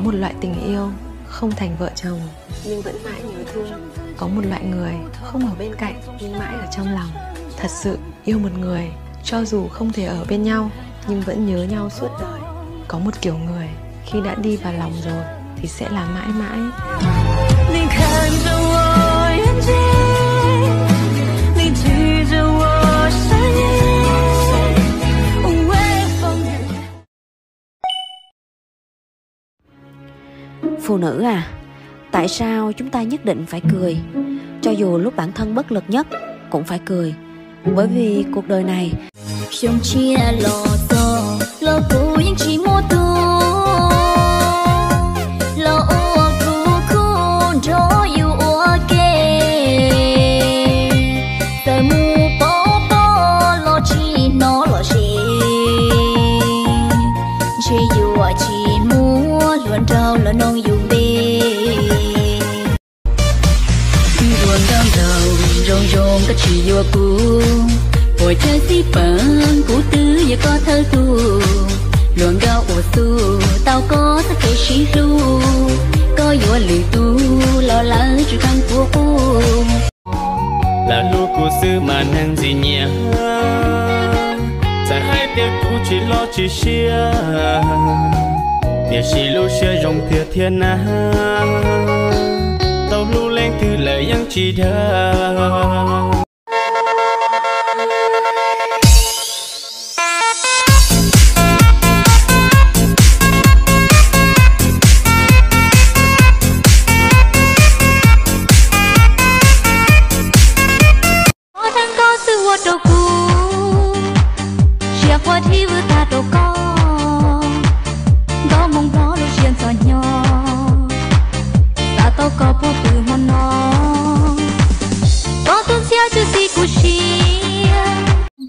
một loại tình yêu không thành vợ chồng nhưng vẫn mãi nhớ thương. Có một loại người không ở bên cạnh nhưng mãi ở trong lòng. Thật sự yêu một người cho dù không thể ở bên nhau nhưng vẫn nhớ nhau suốt đời. Có một kiểu người khi đã đi vào lòng rồi thì sẽ là mãi mãi. Phụ nữ à, tại sao chúng ta nhất định phải cười? Cho dù lúc bản thân bất lực nhất cũng phải cười. Bởi vì cuộc đời này không chia lo to, lo cô những chỉ mua tu, lo ô cô cô cho yêu ô kê, tại mu bó bó lo chi nó lo chi, chỉ yêu chỉ mua luôn trao là non yêu bê. Buồn đau đầu rong rong cái chỉ yêu cô. Hồi chơi si bẩn cũ tư giờ có thơ tu luận gạo ổ su tao có sắc kê xí ru có dọa lì tu lo lắng chữ khăn của cô là lúc cô xưa mà năng gì nhỉ tại hai tiếng cũ chỉ lo chỉ xia để xí lu xia rong thiệt thiên na tao lu lên từ lời yang chỉ đa.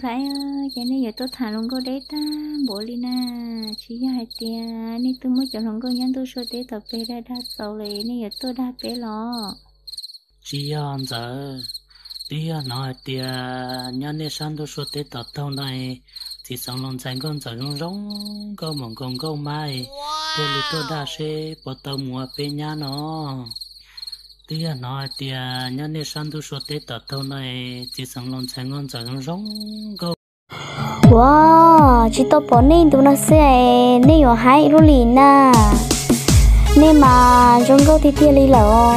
Phải ơi, cái này giờ tôi thả luôn cô đấy ta, bố Lina, chỉ cho hai tiền, nên tôi mới chọn luôn cô nhắn tôi số để tập về ra đa sầu lấy, nên giờ tôi đa bé lo. Chỉ ăn giờ, đi ăn nói tiền, nhắn để sang tôi số để tập thâu này, chỉ xong lòng tranh con giờ rong rong, có mong con câu mai, tôi lấy tôi đa xe, bỏ tàu mùa về nhà nó. Đi ăn nói tiền, nhắn để sang tôi số để tập thâu này, chỉ xong lòng tranh con giờ rong rong, câu. Wow, chị tôi bỏ nên tụi nó sẽ nên ở hai rô lì na nên mà trong câu thì tiền đi lỡ